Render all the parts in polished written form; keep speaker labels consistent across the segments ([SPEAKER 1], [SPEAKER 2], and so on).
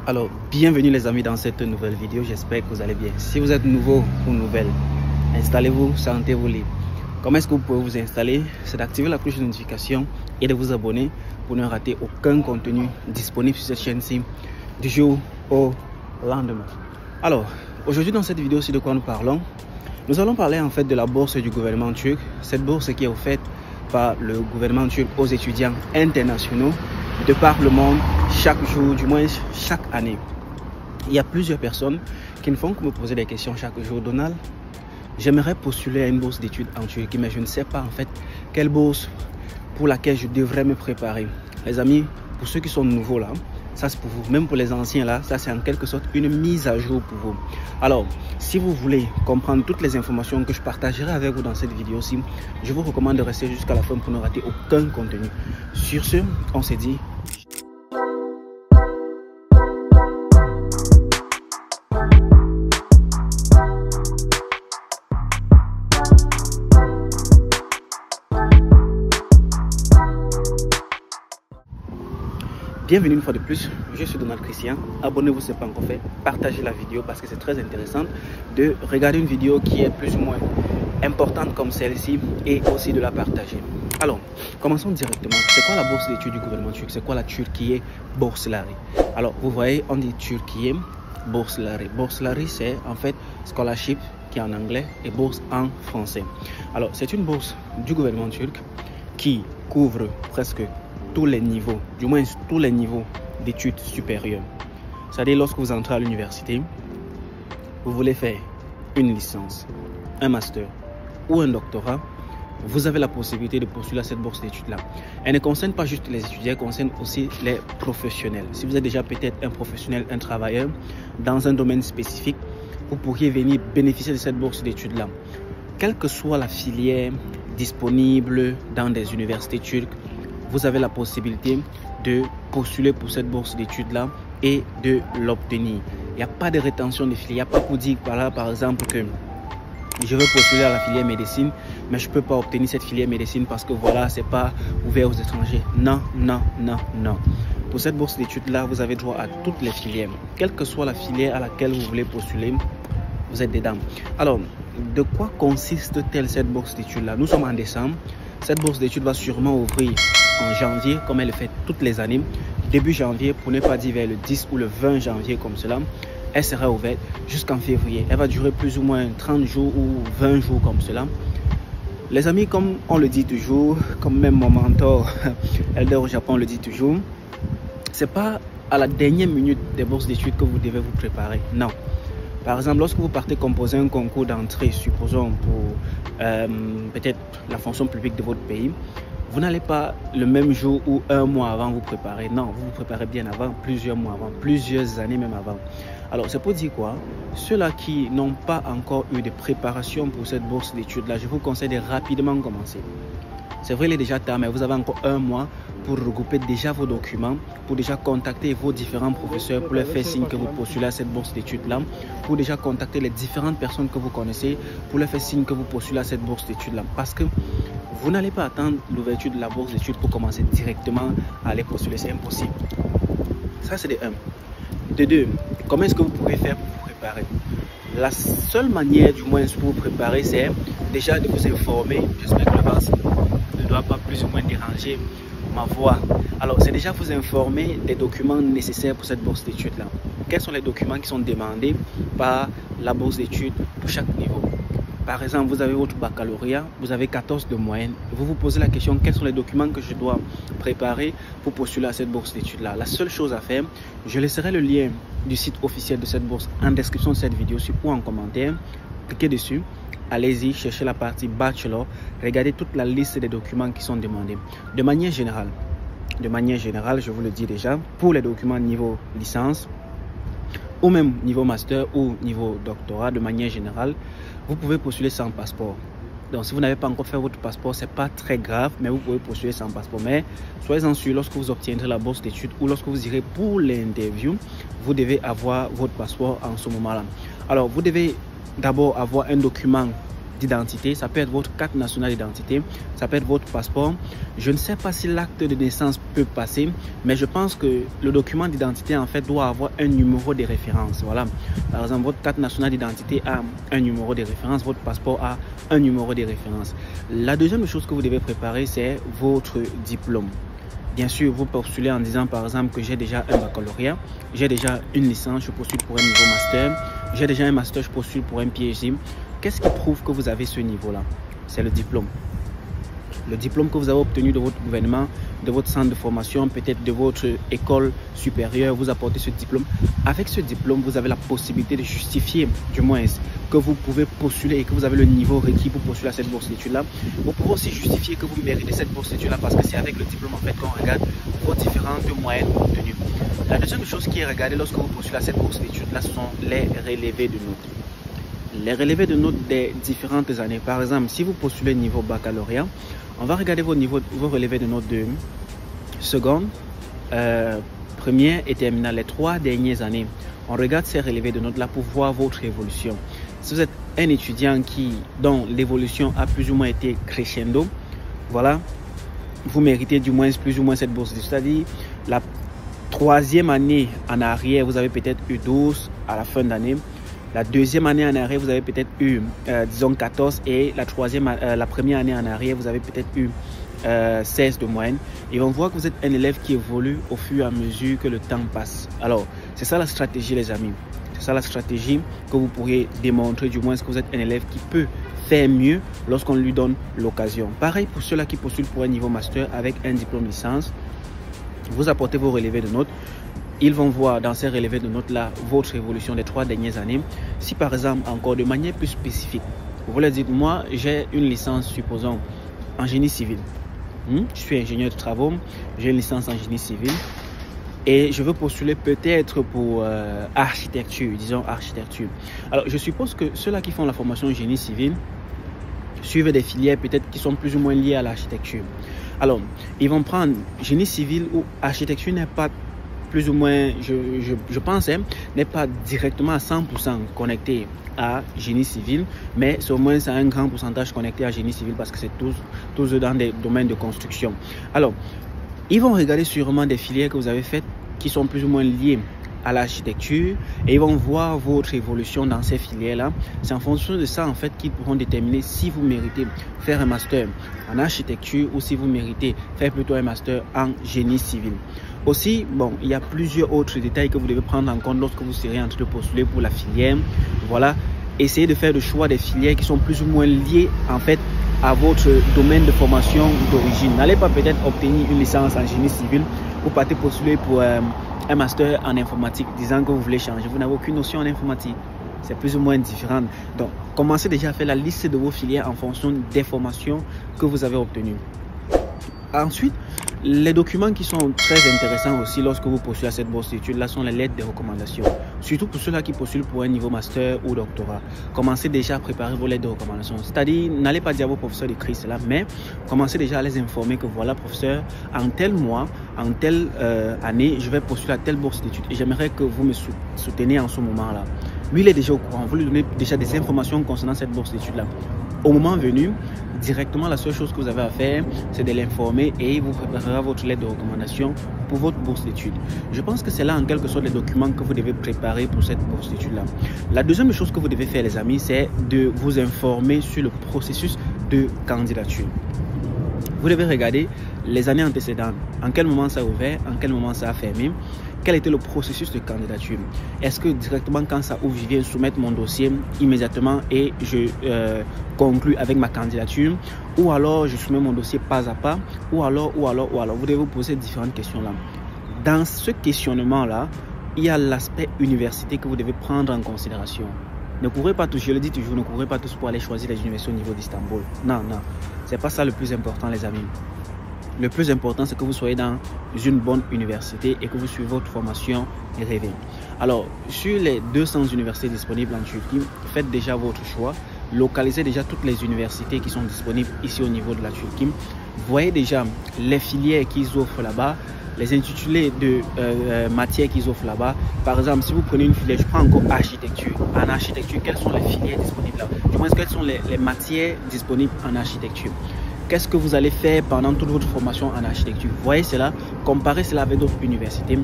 [SPEAKER 1] Alors, bienvenue les amis dans cette nouvelle vidéo, j'espère que vous allez bien. Si vous êtes nouveau ou nouvelle, installez-vous, sentez-vous libre. Comment est-ce que vous pouvez vous installer? C'est d'activer la cloche de notification et de vous abonner pour ne rater aucun contenu disponible sur cette chaîne-ci du jour au lendemain. Alors, aujourd'hui dans cette vidéo, c'est de quoi nous parlons? Nous allons parler en fait de la bourse du gouvernement turc. Cette bourse qui est offerte par le gouvernement turc aux étudiants internationaux de par le monde chaque jour, du moins chaque année. Il y a plusieurs personnes qui ne font que me poser des questions chaque jour. Donald, j'aimerais postuler à une bourse d'études en Turquie, mais je ne sais pas en fait quelle bourse pour laquelle je devrais me préparer. Les amis, pour ceux qui sont nouveaux là, ça c'est pour vous. Même pour les anciens là, ça c'est en quelque sorte une mise à jour pour vous. Alors, si vous voulez comprendre toutes les informations que je partagerai avec vous dans cette vidéo-ci, je vous recommande de rester jusqu'à la fin pour ne rater aucun contenu. Sur ce, on se dit... Bienvenue une fois de plus, je suis Donald Christian. Abonnez-vous si ce n'est pas encore fait, partagez la vidéo parce que c'est très intéressant de regarder une vidéo qui est plus ou moins importante comme celle-ci et aussi de la partager. Alors, commençons directement. C'est quoi la bourse d'études du gouvernement turc? C'est quoi la Türkiye Bursları? Alors, vous voyez, on dit Türkiye Bursları. Bursları, c'est en fait scholarship qui est en anglais et bourse en français. Alors, c'est une bourse du gouvernement turc qui couvre presque tous les niveaux, du moins tous les niveaux d'études supérieures. C'est-à-dire lorsque vous entrez à l'université, vous voulez faire une licence, un master ou un doctorat, vous avez la possibilité de postuler à cette bourse d'études-là. Elle ne concerne pas juste les étudiants, elle concerne aussi les professionnels. Si vous êtes déjà peut-être un professionnel, un travailleur dans un domaine spécifique, vous pourriez venir bénéficier de cette bourse d'études-là. Quelle que soit la filière disponible dans des universités turques, vous avez la possibilité de postuler pour cette bourse d'études-là et de l'obtenir. Il n'y a pas de rétention de filière. Il n'y a pas pour dire par exemple que je veux postuler à la filière médecine, mais je ne peux pas obtenir cette filière médecine parce que voilà, ce n'est pas ouvert aux étrangers. Non, non, non, non. Pour cette bourse d'études-là, vous avez droit à toutes les filières. Quelle que soit la filière à laquelle vous voulez postuler, vous êtes dedans. Alors, de quoi consiste-t-elle cette bourse d'études-là? Nous sommes en décembre. Cette bourse d'études va sûrement ouvrir en janvier, comme elle le fait toutes les années. Début janvier, pour ne pas dire vers le 10 ou le 20 janvier comme cela. Elle sera ouverte jusqu'en février. Elle va durer plus ou moins 30 jours ou 20 jours comme cela. Les amis, comme on le dit toujours, comme même mon mentor Elder au Japon le dit toujours, c'est pas à la dernière minute des bourses d'études que vous devez vous préparer. Non. Par exemple, lorsque vous partez composer un concours d'entrée, supposons pour peut-être la fonction publique de votre pays, vous n'allez pas le même jour ou un mois avant vous préparer. Non, vous vous préparez bien avant, plusieurs mois avant, plusieurs années même avant. Alors, c'est pour dire quoi? Ceux-là qui n'ont pas encore eu de préparation pour cette bourse d'études-là, je vous conseille de rapidement commencer. C'est vrai, il est déjà tard, mais vous avez encore un mois pour regrouper déjà vos documents, pour déjà contacter vos différents professeurs, pour leur faire signe que vous postulez à cette bourse d'études-là, pour déjà contacter les différentes personnes que vous connaissez, pour leur faire signe que vous postulez à cette bourse d'études-là. Parce que vous n'allez pas attendre l'ouverture de la bourse d'études pour commencer directement à aller postuler, c'est impossible. Ça, c'est de 1. De 2, comment est-ce que vous pouvez faire pour vous préparer? La seule manière, du moins, pour vous préparer, c'est déjà de vous informer. J'espère que le bas ne doit pas plus ou moins déranger ma voix. Alors, c'est déjà vous informer des documents nécessaires pour cette bourse d'études-là. Quels sont les documents qui sont demandés par la bourse d'études pour chaque niveau? Par exemple, vous avez votre baccalauréat, vous avez 14 de moyenne. Vous vous posez la question, quels sont les documents que je dois préparer pour postuler à cette bourse d'études-là? La seule chose à faire, je laisserai le lien du site officiel de cette bourse en description de cette vidéo ou en commentaire. Cliquez dessus, allez-y, cherchez la partie bachelor, regardez toute la liste des documents qui sont demandés. De manière générale, je vous le dis déjà, pour les documents niveau licence, ou même niveau master ou niveau doctorat, de manière générale, vous pouvez postuler sans passeport. Donc, si vous n'avez pas encore fait votre passeport, ce n'est pas très grave, mais vous pouvez postuler sans passeport. Mais soyez-en sûr, lorsque vous obtiendrez la bourse d'études ou lorsque vous irez pour l'interview, vous devez avoir votre passeport en ce moment-là. Alors, vous devez d'abord avoir un document d'identité, ça peut être votre carte nationale d'identité, ça peut être votre passeport. Je ne sais pas si l'acte de naissance peut passer, mais je pense que le document d'identité en fait doit avoir un numéro de référence. Voilà. Par exemple, votre carte nationale d'identité a un numéro de référence, votre passeport a un numéro de référence. La deuxième chose que vous devez préparer, c'est votre diplôme. Bien sûr, vous postulez en disant par exemple que j'ai déjà un baccalauréat, j'ai déjà une licence, je postule pour un niveau master, j'ai déjà un master, je postule pour un PhD. Qu'est-ce qui prouve que vous avez ce niveau-là? C'est le diplôme. Le diplôme que vous avez obtenu de votre gouvernement, de votre centre de formation, peut-être de votre école supérieure, vous apportez ce diplôme. Avec ce diplôme, vous avez la possibilité de justifier, du moins, que vous pouvez postuler et que vous avez le niveau requis pour postuler à cette bourse d'études-là. Vous pouvez aussi justifier que vous méritez cette bourse d'études-là parce que c'est avec le diplôme en fait qu'on regarde vos différentes moyennes obtenues. La deuxième chose qui est regardée lorsque vous postulez à cette bourse d'études-là, ce sont les relevés de notes. Les relevés de notes des différentes années. Par exemple, si vous postulez niveau baccalauréat, on va regarder vos relevés de notes de seconde, première et terminale, les 3 dernières années. On regarde ces relevés de notes là pour voir votre évolution. Si vous êtes un étudiant dont l'évolution a plus ou moins été crescendo, voilà, vous méritez du moins plus ou moins cette bourse. C'est-à-dire la 3e année en arrière, vous avez peut-être eu 12 à la fin d'année. La 2e année en arrière, vous avez peut-être eu, disons, 14. Et la première année en arrière, vous avez peut-être eu 16 de moyenne. Et on voit que vous êtes un élève qui évolue au fur et à mesure que le temps passe. Alors, c'est ça la stratégie, les amis. C'est ça la stratégie que vous pourriez démontrer, du moins, que vous êtes un élève qui peut faire mieux lorsqu'on lui donne l'occasion. Pareil pour ceux-là qui postulent pour un niveau master avec un diplôme licence. Vous apportez vos relevés de notes. Ils vont voir dans ces relevés de notes-là votre évolution des 3 dernières années. Si par exemple, encore de manière plus spécifique, vous leur dites, moi j'ai une licence, supposons, en génie civil. Je suis ingénieur de travaux, j'ai une licence en génie civil et je veux postuler peut-être pour architecture, disons architecture. Alors je suppose que ceux-là qui font la formation en génie civil suivent des filières peut-être qui sont plus ou moins liées à l'architecture. Alors, ils vont prendre génie civil ou architecture n'est pas plus ou moins, je pense, n'est pas directement à 100% connecté à génie civil, mais c'est au moins un grand pourcentage connecté à génie civil parce que c'est tous dans des domaines de construction. Alors, ils vont regarder sûrement des filières que vous avez faites qui sont plus ou moins liées à l'architecture et ils vont voir votre évolution dans ces filières-là. C'est en fonction de ça en fait qu'ils pourront déterminer si vous méritez faire un master en architecture ou si vous méritez faire plutôt un master en génie civil. Aussi, bon, il y a plusieurs autres détails que vous devez prendre en compte lorsque vous serez en train de postuler pour la filière. Voilà, essayez de faire le choix des filières qui sont plus ou moins liées en fait à votre domaine de formation d'origine. N'allez pas peut-être obtenir une licence en génie civil ou partez postuler pour un master en informatique disant que vous voulez changer. Vous n'avez aucune notion en informatique. C'est plus ou moins différent. Donc, commencez déjà à faire la liste de vos filières en fonction des formations que vous avez obtenues. Ensuite, les documents qui sont très intéressants aussi lorsque vous postulez à cette bourse d'études là sont les lettres de recommandation. Surtout pour ceux-là qui postulent pour un niveau master ou doctorat. Commencez déjà à préparer vos lettres de recommandation. C'est-à-dire, n'allez pas dire à vos professeurs d'écrire cela, mais commencez déjà à les informer que voilà, professeur, en tel mois, en telle année, je vais postuler à telle bourse d'études et j'aimerais que vous me souteniez en ce moment-là. Lui, il est déjà au courant. Vous lui donnez déjà des informations concernant cette bourse d'études-là. Au moment venu, directement, la seule chose que vous avez à faire, c'est de l'informer et il vous préparera votre lettre de recommandation pour votre bourse d'études. Je pense que c'est là en quelque sorte les documents que vous devez préparer pour cette bourse d'études-là. La deuxième chose que vous devez faire, les amis, c'est de vous informer sur le processus de candidature. Vous devez regarder les années antécédentes. En quel moment ça a ouvert, en quel moment ça a fermé. Quel était le processus de candidature? Est-ce que directement quand ça ouvre, je viens soumettre mon dossier immédiatement et je conclue avec ma candidature? Ou alors je soumets mon dossier pas à pas? Ou alors, vous devez vous poser différentes questions là. Dans ce questionnement-là, il y a l'aspect université que vous devez prendre en considération. Ne courez pas tous, je le dis toujours, ne courez pas tous pour aller choisir les universités au niveau d'Istanbul. Non, non, c'est pas ça le plus important, les amis. Le plus important, c'est que vous soyez dans une bonne université et que vous suivez votre formation rêvée. Alors, sur les 200 universités disponibles en Turquie, faites déjà votre choix. Localisez déjà toutes les universités qui sont disponibles ici au niveau de la Turquie. Voyez déjà les filières qu'ils offrent là-bas. les intitulés de matières qu'ils offrent là-bas. Par exemple, si vous prenez une filière, je prends encore architecture. En architecture, quelles sont les filières disponibles là? Du moins, quelles sont les matières disponibles en architecture? Qu'est-ce que vous allez faire pendant toute votre formation en architecture? Vous voyez cela, comparez cela avec d'autres universités.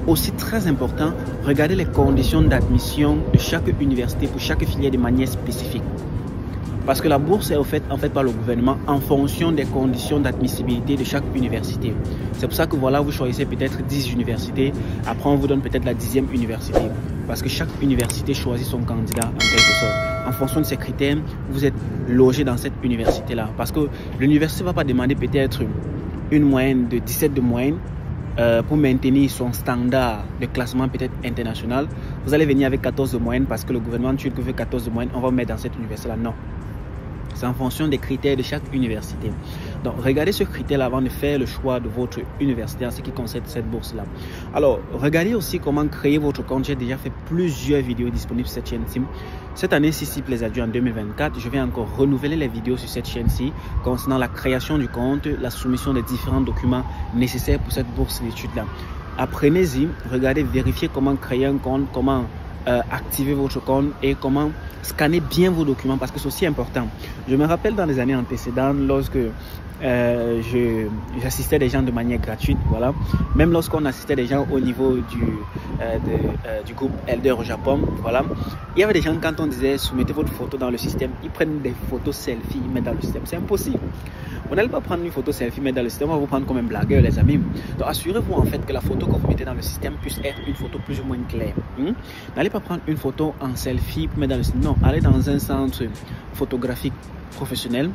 [SPEAKER 1] Aussi très important, regardez les conditions d'admission de chaque université pour chaque filière de manière spécifique. Parce que la bourse est en fait par le gouvernement en fonction des conditions d'admissibilité de chaque université. C'est pour ça que voilà, vous choisissez peut-être 10 universités, après on vous donne peut-être la 10e université. Parce que chaque université choisit son candidat en quelque sorte. En fonction de ces critères, vous êtes logé dans cette université-là. Parce que l'université ne va pas demander peut-être une moyenne de 17 de moyenne pour maintenir son standard de classement peut-être international. Vous allez venir avec 14 de moyenne parce que le gouvernement turc veut 14 de moyenne, on va mettre dans cette université-là. Non. C'est en fonction des critères de chaque université. Donc, regardez ce critère avant de faire le choix de votre université en ce qui concerne cette bourse-là. Alors, regardez aussi comment créer votre compte. J'ai déjà fait plusieurs vidéos disponibles sur cette chaîne-ci. Cette année-ci, si plaît à Dieu, en 2024, je vais encore renouveler les vidéos sur cette chaîne-ci concernant la création du compte, la soumission des différents documents nécessaires pour cette bourse d'études-là. Apprenez-y, regardez, vérifiez comment créer un compte, comment activer votre compte et comment scanner bien vos documents parce que c'est aussi important. Je me rappelle dans les années antécédentes lorsque j'assistais des gens de manière gratuite, voilà. Même lorsqu'on assistait des gens au niveau du groupe Elder au Japon, voilà. Il y avait des gens, quand on disait soumettez votre photo dans le système, ils prennent des photos selfie, ils mettent dans le système. C'est impossible. Vous n'allez pas prendre une photo selfie, mettre dans le système, on va vous prendre comme un blagueur, les amis. Donc assurez-vous en fait que la photo que vous mettez dans le système puisse être une photo plus ou moins claire. N'allez pas prendre une photo en selfie pour mettre dans le système. Non, allez dans un centre photographique professionnel.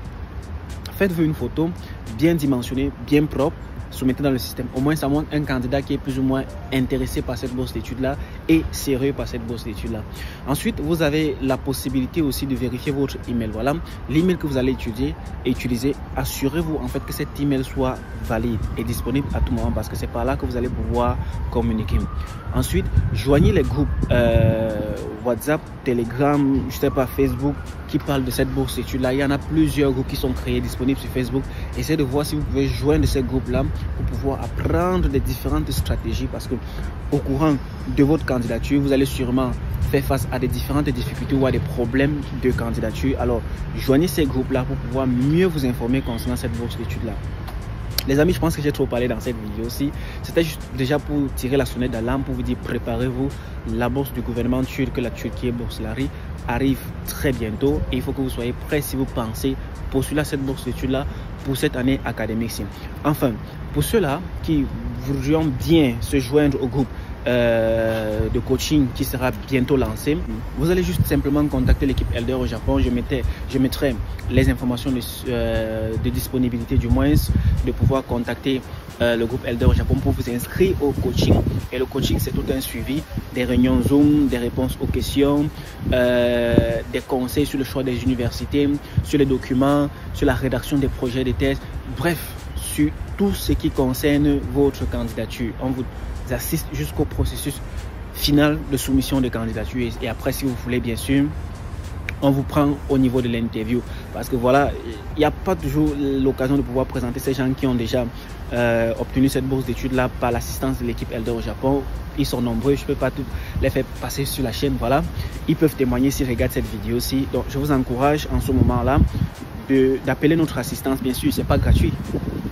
[SPEAKER 1] Faites-vous une photo bien dimensionnée, bien propre, soumettez dans le système. Au moins, ça montre un candidat qui est plus ou moins intéressé par cette bourse d'études-là et sérieux par cette bourse d'études-là. Ensuite, vous avez la possibilité aussi de vérifier votre email. Voilà, l'email que vous allez utiliser, assurez-vous en fait que cet email soit valide et disponible à tout moment parce que c'est par là que vous allez pouvoir communiquer. Ensuite, joignez les groupes WhatsApp, Telegram, je sais pas, Facebook qui parlent de cette bourse d'études-là. Il y en a plusieurs groupes qui sont créés, disponibles sur Facebook. Essayez de voir si vous pouvez joindre ces groupes-là pour pouvoir apprendre des différentes stratégies parce que au courant de votre candidature, vous allez sûrement faire face à des différentes difficultés ou à des problèmes de candidature. Alors, joignez ces groupes-là pour pouvoir mieux vous informer concernant cette bourse d'études-là. Les amis, je pense que j'ai trop parlé dans cette vidéo aussi. C'était juste déjà pour tirer la sonnette d'alarme, pour vous dire préparez-vous. La bourse du gouvernement turc, la Turquie Bourselari, arrive très bientôt et il faut que vous soyez prêts si vous pensez postuler à cette bourse d'études-là pour cette année académique. Enfin, pour ceux-là qui voudront bien se joindre au groupe de coaching qui sera bientôt lancé, vous allez juste simplement contacter l'équipe Elder au Japon. Je mettrai les informations de disponibilité, du moins de pouvoir contacter le groupe Elder au Japon pour vous inscrire au coaching. Et le coaching, c'est tout un suivi, des réunions Zoom, des réponses aux questions, des conseils sur le choix des universités, sur les documents, sur la rédaction des projets de thèse, bref, sur tout ce qui concerne votre candidature. On vous assiste jusqu'au processus final de soumission de candidature et après, si vous voulez, bien sûr, on vous prend au niveau de l'interview parce que voilà, il n'y a pas toujours l'occasion de pouvoir présenter ces gens qui ont déjà obtenu cette bourse d'études là par l'assistance de l'équipe Elder au Japon. Ils sont nombreux, je ne peux pas tous les faire passer sur la chaîne, voilà. Ils peuvent témoigner s'ils regardent cette vidéo aussi. Donc je vous encourage en ce moment là d'appeler notre assistance. Bien sûr, c'est pas gratuit.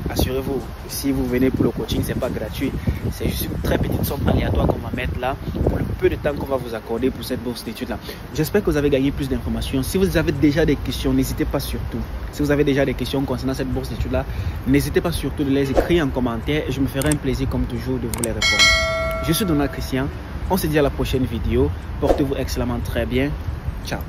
[SPEAKER 1] Assurez-vous, si vous venez pour le coaching, c'est pas gratuit. C'est juste une très petite somme aléatoire qu'on va mettre là pour le peu de temps qu'on va vous accorder pour cette bourse d'études là. J'espère que vous avez gagné plus d'informations. Si vous avez déjà des questions, n'hésitez pas surtout. Si vous avez déjà des questions concernant cette bourse d'études là, n'hésitez pas surtout de les écrire en commentaire et je me ferai un plaisir comme toujours de vous les répondre. Je suis Donald Christian. On se dit à la prochaine vidéo. Portez-vous excellemment très bien. Ciao.